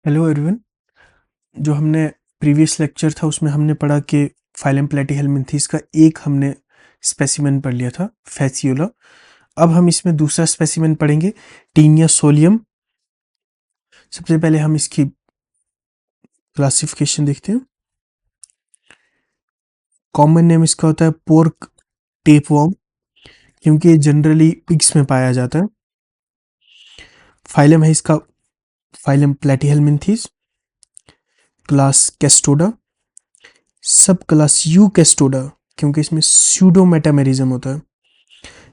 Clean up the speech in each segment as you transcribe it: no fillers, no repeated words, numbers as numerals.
Hello everyone. जो हमने previous lecture था उसमें हमने पढ़ा कि फाइलम प्लेटीहेल्मिन्थेस का एक हमने स्पेसिमेन पढ़ लिया था, फैसियोला। अब हम इसमें दूसरा स्पेसिमेन पढ़ेंगे, टीनिया सोलियम। सबसे पहले हम इसकी क्लासिफिकेशन देखते हैं। कॉमन नेम इसका होता है पोर्क टेपवर्म, क्योंकि ये जनरली पिग्स में पाया जाता है। फाइलम है इसका फाइलम प्लेटीहेल्मिन्थेस, क्लास कैस्टोडा, सब क्लास यू कैस्टोडा, क्योंकि इसमें स्यूडो मेटामेरिज्म होता है।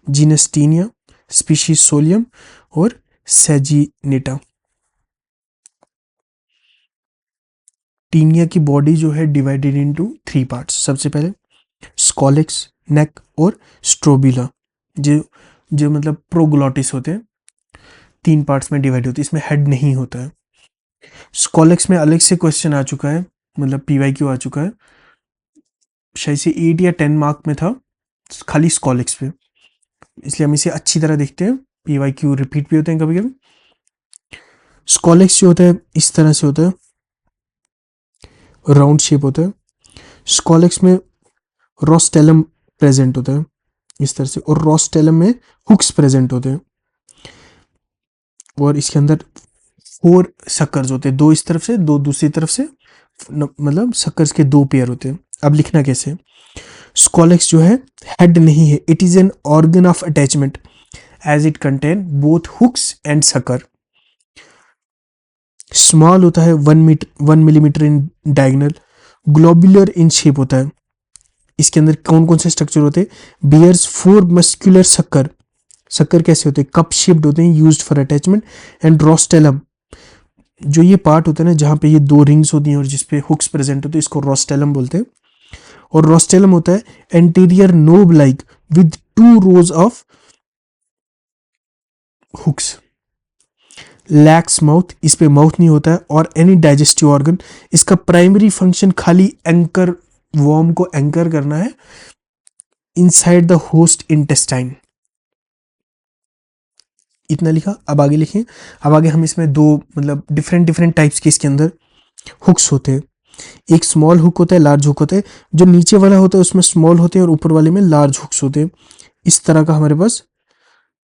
जीनस टीनिया, स्पीशीज सोलियम और सेजिनेटा। टीनिया की बॉडी जो है डिवाइडेड इनटू 3 पार्ट्स। सबसे पहले स्कॉलेक्स, नेक और स्ट्रोबिला, जो जो मतलब प्रोग्लॉटिस होते हैं, 3 पार्ट्स में डिवाइड होते हैं। इसमें हेड नहीं होता है। स्कॉलेक्स में अलग से क्वेश्चन आ चुका है, मतलब पीवाईक्यू आ चुका है, शायद से 8 या 10 मार्क में था खाली स्कॉलेक्स पे, इसलिए हम इसे अच्छी तरह देखते हैं। पीवाईक्यू रिपीट भी होते हैं कभी कभी। स्कॉलेक्स जो होता है इस तरह से होता है, राउंड शेप होता है। स्कॉलेक्स में रोस्टेलम प्रेजेंट होता है इस तरह से, और रोस्टेलम में हुक्स प्रेजेंट होते हैं, और इसके अंदर 4 सक्कर्स होते हैं, 2 इस तरफ से 2 दूसरी तरफ से, मतलब सक्कर्स के 2 पेयर होते हैं। अब लिखना कैसे? स्कॉलेक्स जो है हेड नहीं है, it is an organ of attachment as it contain both hooks and sucker. Small होता है 1 millimetre in diagonal, globular in shape होता है। इसके अंदर कौन कौन से स्ट्रक्चर होते हैं? बियर्स 4 मस्कुलर सक्कर। सक्कर कैसे होते हैं? कप शेप्ड होते हैं, used for attachment. And rostellum, जो ये पार्ट होता है ना जहाँ पे ये 2 रिंग्स होती हैं और जिसपे हुक्स प्रेजेंट होते हैं, इसको रोस्टेलम बोलते हैं। और रोस्टेलम होता है anterior knob like with 2 rows of hooks. Lacks mouth, इस पे माउथ नहीं होता है, और एनी डाइजेस्टिव ऑर्गन। इसका प्राइमरी फंक्शन खाली एंकर, वर्म को एंकर करना है इनसाइड द होस्ट इंटेस्टाइन। इतना लिखा। अब आगे लिखें। अब आगे हम इसमें 2 मतलब डिफरेंट टाइप्स के इसके अंदर हुक्स होते हैं। एक स्मॉल हुक होता है, लार्ज हुक होता है। जो नीचे वाला होता है उसमें स्मॉल होते हैं और ऊपर वाले में लार्ज हुक्स होते हैं। इस तरह का हमारे पास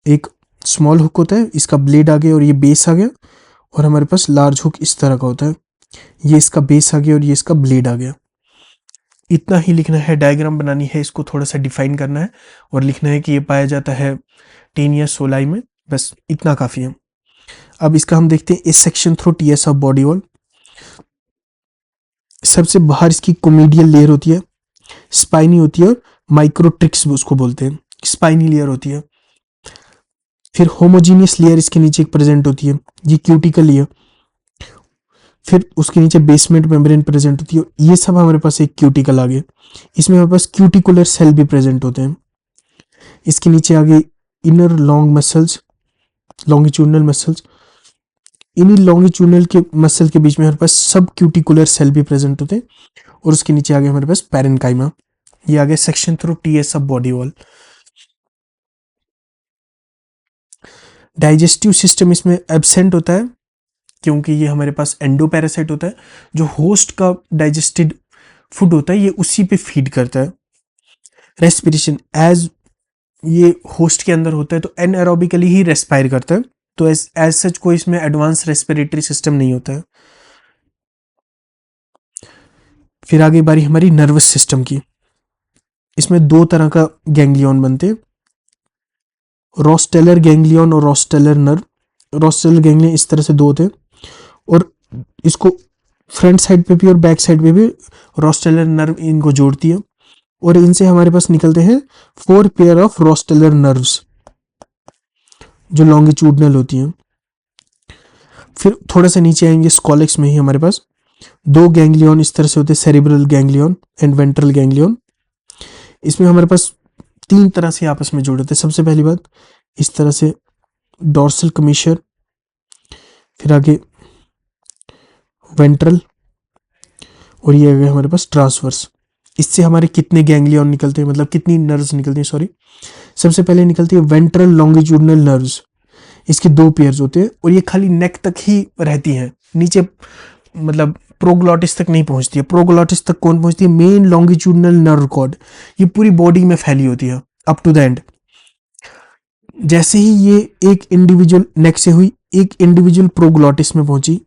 एक स्मॉल हुक होता है, इसका ब्लेड आ गया और ये बेस आ गया, और हमारे पास लार्ज हुक इस तरह का होता है, ये इसका बेस आ गया और ये इसका ब्लेड आ गया। इतना ही लिखना है, डायग्राम बनानी है, इसको थोड़ा सा डिफाइन करना है और लिखना है कि ये पाया जाता है टेनिया सोलाई में। बस इतना काफी है। अब इसका हम देखते हैं, इस section through TS of body wall. सबसे बाहर इसकी कोमीडियल लेयर होती है, स्पाइनी होती है, और माइक्रोट्रिक्स उसको बोलते हैं, स्पाइनी लेयर होती है। फिर होमोजीनियस लेयर इसके नीचे एक प्रेजेंट होती है, ये क्यूटिकल लेयर। फिर उसके नीचे बेसमेंट मेम्ब्रेन प्रेजेंट होती है। ये सब हमारे पास एक क्यूटिकल आ गया, इसमें हमारे पास क्यूटिकुलर सेल भी प्रेजेंट होते हैं। इसके नीचे आगे inner long muscles, longitudinal muscles. इन्हीं लॉन्गिट्यूडनल के मसल के बीच में हमारे पास सब क्यूटिकुलर सेल भी प्रेजेंट होते हैं, और उसके नीचे आगे हमारे पास पैरेन्काइमा। ये आगे section through TS of body wall. Digestive system इसमें एब्सेंट होता है, क्योंकि ये हमारे पास एंडोपैरासाइट होता है। जो होस्ट का डाइजेस्टेड फूड होता है ये उसी पे फीड करता है। रेस्पिरेशन, एज ये होस्ट के अंदर होता है तो एनएरोबिकली ही रेस्पायर करता है, तो एज सच कोई इसमें एडवांस रेस्पिरेटरी सिस्टम नहीं होता है। फिर आगे बारी हमारी नर्वस सिस्टम की। इसमें 2 तरह का गैंग्लियन बनते हैं, रोस्टेलर गैंग्लियन और रोस्टेलर नर्व। रोस्टेलर गैंग्लियन इस तरह से 2 होते हैं, और इसको फ्रंट साइड पे भी और बैक साइड पे भी रोस्टेलर नर्व इनको जोड़ती है, और इनसे हमारे पास निकलते हैं 4 पेयर ऑफ रोस्टेलर नर्व्स जो लॉन्गिट्यूडनल होती हैं। फिर थोड़ा सा नीचे आएंगे, स्कॉलेक्स में ही हमारे पास 2 गैंग्लियन इस तरह से होते हैं, cerebral ganglion and ventral ganglion. इसमें हमारे पास 3 तरह से आपस में जुड़े होते हैं। सबसे पहली बात, इस तरह से डॉर्सल कमीशर, फिर आगे वेंट्रल, और ये आ गया हमारे पास ट्रांसवर्स। इससे हमारे कितने गैंग्लियन निकलते हैं, मतलब कितनी नर्व्स निकलती हैं, सॉरी। सबसे पहले निकलती है वेंट्रल लॉन्गिट्यूडनल नर्व्स। इसके 2 पेयर्स होते हैं, और ये खाली नेक तक ही रहती हैं, नीचे मतलब प्रोग्लॉटिस तक नहीं पहुंचती है। प्रोग्लॉटिस तक कौन पहुंचती है? मेन लॉन्गिट्यूडनल नर्व कॉर्ड, ये पूरी बॉडी में फैली होती है अप टू द एंड। जैसे ही ये एक इंडिविजुअल नेक से हुई, एक इंडिविजुअल प्रोग्लॉटिस में पहुंची,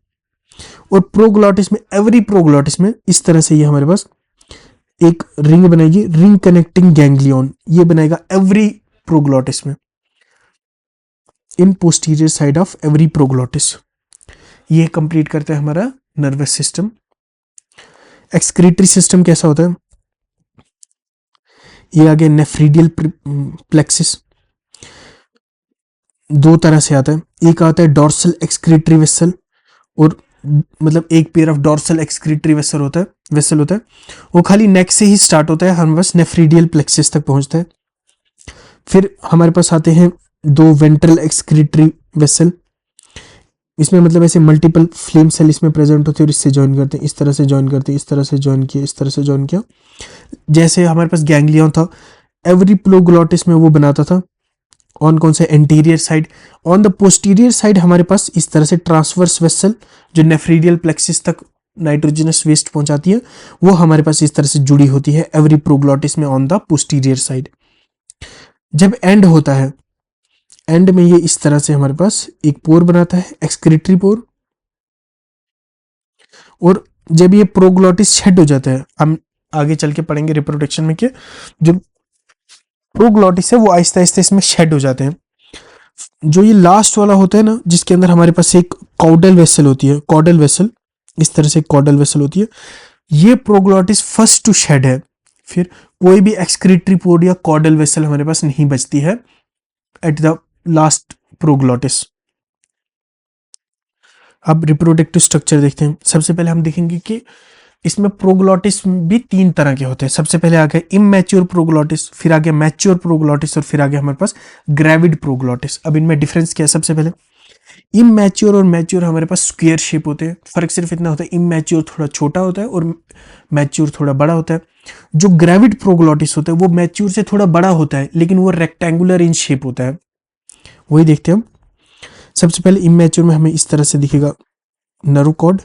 और प्रोग्लॉटिस में, एवरी प्रोग्लॉटिस में इस तरह से ये हमारे पास एक रिंग बनाएगी, रिंग कनेक्टिंग गैंग्लियन, ये बनाएगा एवरी प्रोग्लॉटिस में, in posterior side of every proglottis. ये कंप्लीट करता है हमारा नर्वस सिस्टम। एक्सक्रीटरी सिस्टम कैसा होता है? ये आगे नेफ्रीडियल प्लेक्सिस दो तरह से आता है। एक आता है डॉर्सल एक्सक्रीटरी वेसल, और मतलब एक pair of dorsal excretory vessel होता है, वो खाली नेक से ही स्टार्ट होता है, हम बस नेफ्रीडियल प्लेक्सिस तक पहुंचता है। फिर हमारे पास आते हैं दो वेंट्रल एक्सक्रीटरी वेसल, इसमें मतलब ऐसे मल्टीपल फ्लेम सेल इसमें प्रेजेंट होते हैं और इससे ज्वाइन करते हैं, इस तरह से ज्वाइन करते हैं, इस तरह से ज्वाइन किया, इस तरह से ज्वाइन किया। जैसे हमारे पास गैंग्लियन था, एवरी प्रोग्लॉटिस में वो बनाता था। ऑन कौन से? Anterior side. On the posterior side हमारे पास इस तरह से ट्रांसवर्स वेसल जो नेफ्रीडियल प्लेक्सिस तक नाइट्रोजनस वेस्ट पहुंचाती है, वो हमारे पास इस तरह से जुड़ी होती है एवरी प्रोग्लॉटिस में ऑन द पोस्टीरियर साइड। जब एंड होता है, एंड में ये इस तरह से हमारे पास एक पोर बनाता है, एक्सक्रीटरी पोर। और जब ये प्रोग्लॉटिस शेड हो जाता है, हम आगे चल के पढ़ेंगे रिप्रोडक्शन में कि जो प्रोग्लॉटिस है वो आहिस्ता आहिस्ता इसमें शेड हो जाते हैं। जो ये लास्ट वाला होता है ना, जिसके अंदर हमारे पास एक कॉडल वेसल होती है, कॉडल वेसल, इस तरह से कॉडल वेसल होती है, ये प्रोग्लॉटिस फर्स्ट टू शेड है। फिर कोई भी एक्सक्रीटरी पोर या कॉडल वेसल हमारे पास नहीं बचती है एट द लास्ट प्रोग्लॉटिस। अब रिप्रोडक्टिव स्ट्रक्चर देखते हैं। सबसे पहले हम देखेंगे कि इसमें प्रोग्लॉटिस भी तीन तरह के होते हैं। सबसे पहले आ गया इमैच्योर प्रोग्लॉटिस, फिर आ गया मैच्योर प्रोग्लॉटिस, और फिर आ गया हमारे पास ग्रेविड प्रोग्लॉटिस। अब इनमें डिफरेंस क्या है? सबसे पहले इमैच्योर और मैच्योर हमारे पास स्क्वायर शेप होते हैं। फर्क सिर्फ इतना होता है, इमैच्योर थोड़ा छोटा होता है और मैच्योर थोड़ा बड़ा होता है। जो ग्रेविड प्रोग्लॉटिस होता है वो मैच्योर से थोड़ा बड़ा होता है, लेकिन वो रेक्टेंगुलर इन शेप होता है। वही देखते हैं हम। सबसे पहले इमैच्योर में हमें इस तरह से दिखेगा नर्व कॉर्ड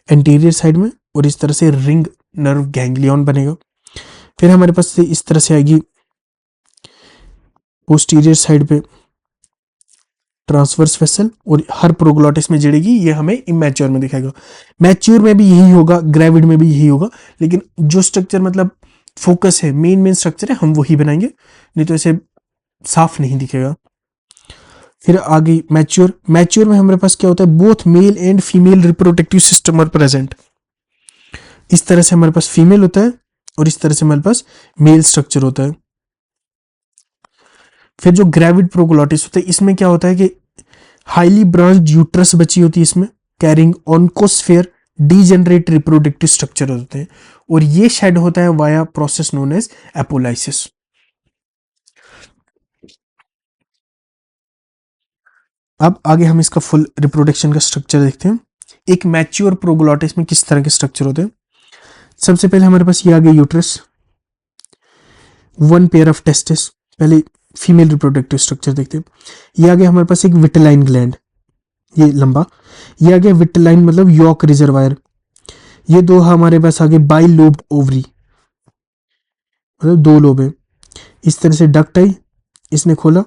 एंटीरियर साइड में, और इस तरह से रिंग नर्व गैंग्लियन बनेगा। फिर हमारे पास से इस तरह से आएगी पोस्टीरियर साइड पे ट्रांसवर्स वेसल, और हर प्रोग्लॉटिस में जड़ेगी। ये हमें इमैच्योर में दिखाएगा। मैच्योर में भी यही होगा, ग्रेविड में भी यही होगा, लेकिन जो स्ट्रक्चर मतलब फोकस है, मेन स्ट्रक्चर है, हम वही बनाएंगे, नहीं तो ऐसे साफ नहीं दिखेगा। फिर आगे मैच्योर। मैच्योर में हमारे पास क्या होता है? Both male and female reproductive system are present. इस तरह से हमारे पास फीमेल होता है और इस तरह से हमारे पास मेल स्ट्रक्चर होता है। फिर जो ग्रेविड प्रोग्लॉटिस होता है, इसमें क्या होता है कि हाईली ब्रांच्ड यूट्रस बची होती है इसमें, कैरिंग ऑन्कोस्फेयर डीजेनरेट रिप्रोडक्टिव स्ट्रक्चर होते हैं, और ये शेड होता है via process known as apolysis. अब आगे हम इसका फुल रिप्रोडक्शन का स्ट्रक्चर देखते हैं। एक मैच्योर प्रोग्लॉटिस में किस तरह के स्ट्रक्चर होते हैं। सबसे पहले हमारे पास ये आ गया uterus, one pair of testis. पहले फीमेल रिप्रोडक्टिव स्ट्रक्चर देखते हैं। ये आ गया हमारे पास एक विटेलाइन ग्लैंड, ये लंबा। ये आ गया विटेलाइन मतलब यॉर्क रिजर्वायर। ये दो हमारे पास आ गए बाई लोब्ड ओवरी, मतलब दो लोब है। इस तरह से डक्ट आई, इसने खोला,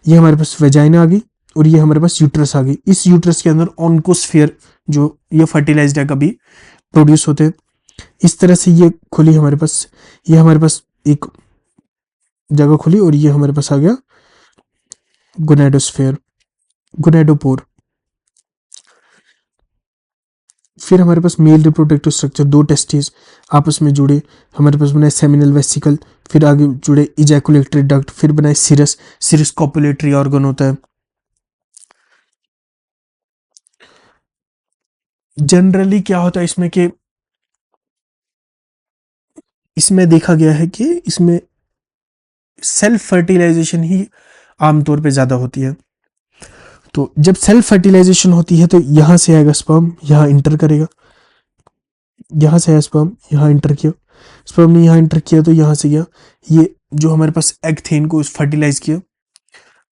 ये हमारे पास वेजाइना आ गई, और ये हमारे पास यूट्रस आ गई। इस यूट्रस के अंदर ऑन्कोस्फेयर जो ये फर्टिलाइज्ड एग अभी प्रोड्यूस होते हैं। इस तरह से ये खुली हमारे पास, ये हमारे पास एक जगह खुली, और ये हमारे पास आ गया गोनेडोस्फेयर, गोनेडोपोर। फिर हमारे पास मेल रिप्रोडक्टिव स्ट्रक्चर, दो टेस्टिस आपस में जुड़े, हमारे पास बनाए सेमिनल वेसिकल, फिर आगे जुड़े इजैकुलेटरी डक्ट, फिर बनाए सिरस, सिरस कॉपुलेटरी ऑर्गन होता है। जनरली क्या होता है इसमें कि इसमें देखा गया है कि इसमें सेल्फ फर्टिलाइजेशन ही आमतौर पे ज्यादा होती है। तो जब सेल्फ फर्टिलाइजेशन होती है तो यहां से आएगा स्पर्म, यहां इंटर करेगा, यहां से आया स्पर्म, यहां इंटर किया, स्पर्म ने यहां इंटर किया तो यहां से गया, ये जो हमारे पास एग थे इनको फर्टिलाइज किया।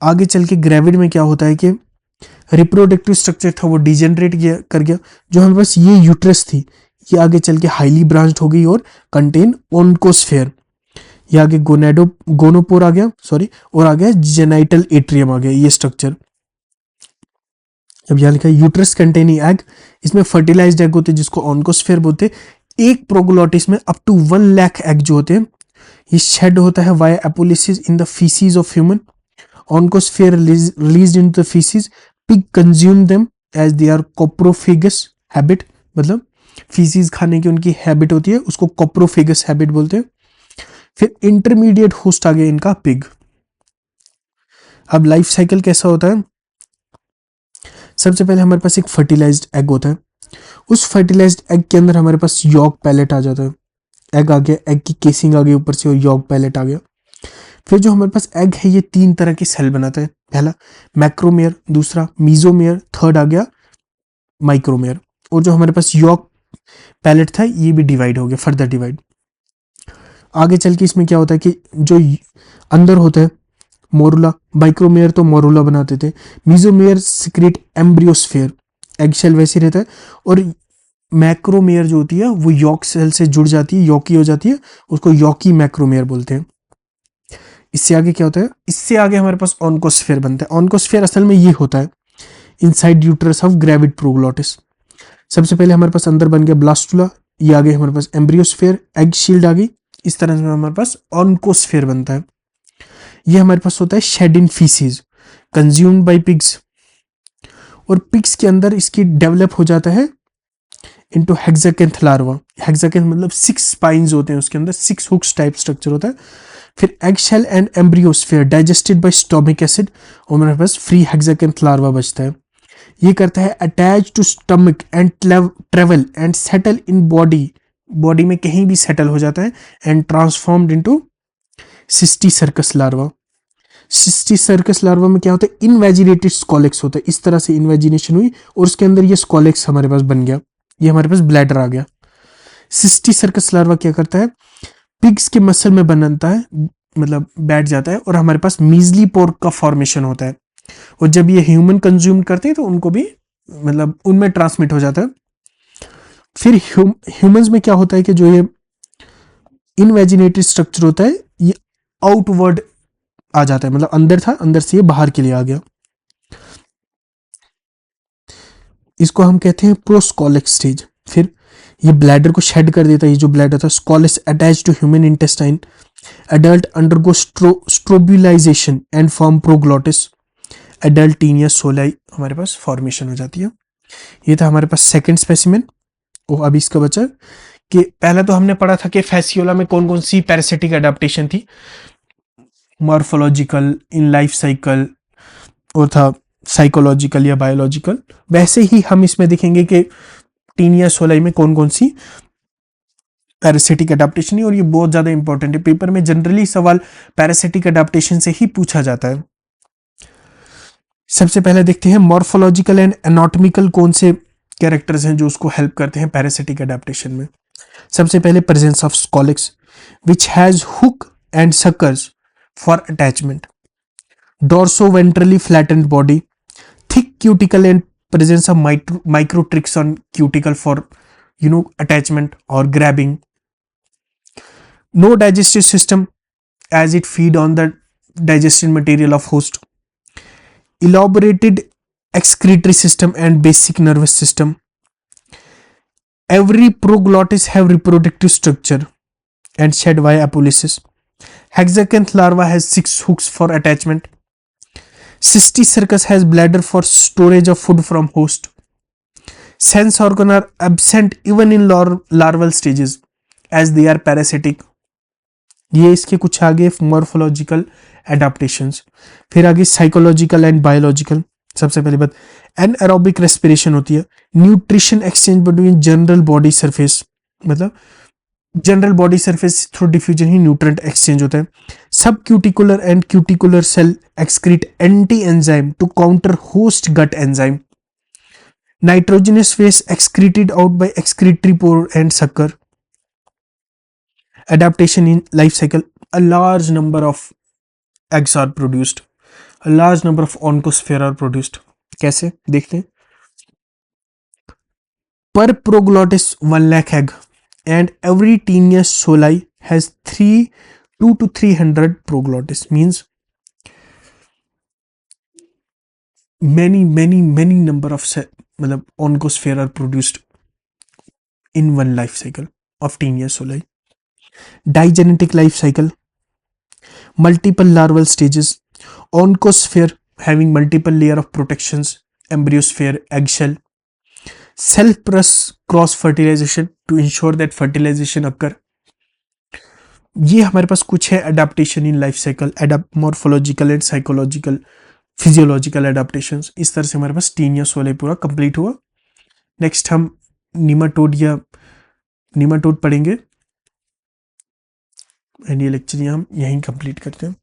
आगे चल के ग्रेविड में क्या होता है कि रिप्रोडक्टिव स्ट्रक्चर था वो डिजेनरेट कर गया। जो हमारे पास ये यूट्रस थी, ये आगे चल के हाईली ब्रांच्ड हो गई और कंटेन ओनकोस्फेयर। ये आगे गोनोपोर आ गया, सॉरी, और आ गया जेनाइटल एट्रियम आ गया ये स्ट्रक्चर। अब यहाँ लिखा है यूट्रस कंटेनिंग एग, इसमें फर्टिलाइज्ड एग होते हैं जिसको ओनकोस्फेयर बोलते हैं। एक प्रोग्लोटिस में अप टू 1 लाख एग जो होते हैं ये शेड होता है via apolysis in the faeces of human. Oncosphere released in the faeces, pig consume them as they are coprophagous habit, मतलब फीसिस खाने की उनकी हैबिट होती है, उसको कोप्रोफेगस हैबिट बोलते हैं। फिर इंटरमीडिएट होस्ट आ गया इनका पिग। अब लाइफ साइकिल कैसा होता है, सबसे पहले हमारे पास एक फर्टिलाइज्ड एग होता है, उस फर्टिलाइज्ड एग के अंदर हमारे पास यॉक पैलेट आ जाता है। एग आ गया, एग की केसिंग आ गई ऊपर से और यॉक पैलेट आ गया। फिर जो हमारे पास एग है ये 3 तरह की सेल बनाता है। पहला मैक्रोमेयर, दूसरा मीजोमेयर, थर्ड आ गया माइक्रोमेयर। और जो हमारे पास यॉक पैलेट था ये भी डिवाइड हो गया, फर्दर डिवाइड। आगे चल के इसमें क्या होता है कि जो अंदर होता है मोरुला, माइक्रोमेयर तो मोरुला बनाते थे, मीजोमेयर सिक्रेट एम्ब्रियोस्फेयर, एग शेल वैसी रहता है, और मैक्रोमेयर जो होती है वो यॉक सेल से जुड़ जाती है, यॉकी हो जाती है, उसको यॉकी मैक्रोमेयर बोलते हैं। इससे आगे क्या होता है, इससे आगे हमारे पास ऑनकोस्फेयर बनता है। ऑनकोस्फेयर असल में ये होता है इनसाइड यूट्रस ऑफ ग्रेविड प्रोग्लोटिस। सबसे पहले हमारे पास अंदर बन गया ब्लास्टुला, ये आ गए हमारे पास एम्ब्रियोस्फेयर, एग शील्ड आ गई, इस तरह से हमारे पास ऑनकोस्फेयर बनता है। ये हमारे पास होता है shed in faeces consumed by pigs, और पिग्स के अंदर इसकी डेवलप हो जाता है इनटू हेक्साकेंथ लार्वा। हेक्साकेंथ मतलब 6 स्पाइन्स होते हैं उसके अंदर, 6 हुक्स टाइप स्ट्रक्चर होता है। फिर egg shell and embryosphere digested by stomach acid, और हमारे पास फ्री हेक्साकेंथ लार्वा बचता है। ये करता है attach to stomach and travel and settle in body, body में कहीं भी सेटल हो जाता है, and transformed into cysticercus larva. Cysticercus larva में क्या होता है, इनवेजिनेटेड स्कॉलेक्स होता है, इस तरह से इन्वेजिनेशन हुई और उसके अंदर ये स्कॉलेक्स हमारे पास बन गया, ये हमारे पास ब्लैडर आ गया। सिस्टी सर्कस लार्वा क्या करता है, पिग्स के मसल में बनता है, मतलब बैठ जाता है, और हमारे पास मीजली पोर्क का फॉर्मेशन होता है, और जब ये ह्यूमन कंज्यूम करते हैं तो उनको भी मतलब उनमें ट्रांसमिट हो जाता है। फिर ह्यूमंस में क्या होता है कि जो ये इनवेजिनेटेड स्ट्रक्चर होता है ये आउटवर्ड आ जाता है, मतलब अंदर था, अंदर से ये बाहर के लिए आ गया। इसको हम कहते हैं प्रोस्कॉलिक स्टेज। फिर ये ब्लैडर को शेड कर देता है, ये जो ब्लैडर था scolex attach to human intestine. Adult undergo strobilization and form proglottis. Adult taenia solium हमारे पास फॉर्मेशन हो जाती है। ये था हमारे पास सेकंड स्पेसिमेन। और अभी इसका बचा कि पहला तो हमने पढ़ा था कि फैसियोला में कौन कौन सी पैरासिटिक एडाप्टेशन थी, मॉर्फोलॉजिकल, इन लाइफ साइकिल, और था साइकोलॉजिकल या बायोलॉजिकल। वैसे ही हम इसमें देखेंगे कि टीनिया सोलाई में कौन कौन सी पैरासिटिक एडाप्टेशन है, और ये बहुत ज्यादा इंपॉर्टेंट है, पेपर में जनरली सवाल पैरासिटिक एडाप्टेशन से ही पूछा जाता है। सबसे पहले देखते हैं मॉर्फोलॉजिकल एंड एनाटॉमिकल कौन से कैरेक्टर्स हैं जो उसको हेल्प करते हैं पैरासिटिक एडाप्टेशन में। सबसे पहले presence of scolex which has hook and suckers for attachment, dorsoventrally flattened body, thick cuticle and presence of microtricks on cuticle for attachment or grabbing. No digestive system as it feed on the digested material of host. Elaborated excretory system and basic nervous system. Every proglottis have reproductive structure and shed via apolysis. Hexacanth larva has 6 hooks for attachment. Cysticercus has bladder for storage of food from host. Sense organ are absent even in larval stages as they are parasitic. ये इसके कुछ आगे morphological adaptations. फिर आगे psychological and biological. सबसे पहले बात anaerobic respiration होती है, nutrition exchange between general body surface, मतलब general body surface through diffusion ही न्यूट्रिएंट एक्सचेंज होता है। Subcuticular and cuticular cell excrete anti enzyme to counter host gut enzyme. Nitrogenous waste excreted out by excretory pore and sucker. Adaptation in life cycle. A large number of eggs are produced. A large number of oncosphere are produced. कैसे देखते हैं। Per proglottis 1 lakh egg, and every Taenius soli has 2 to 300 proglottis, means many number of मतलब oncosphere are produced in one life cycle of Taenius soli. Digenetic life cycle, multiple larval stages, oncosphere having multiple layer of protections, embryosphere, eggshell, self cross fertilization to ensure that fertilization occur. ये हमारे पास कुछ है adaptation in life cycle, morphological and psychological physiological adaptations. इस तरह से हमारे पास टीनियस वाले पूरा कंप्लीट हुआ। नेक्स्ट हम निमाटोड पढ़ेंगे एंड ये लेक्चर हम यहीं कंप्लीट करते हैं।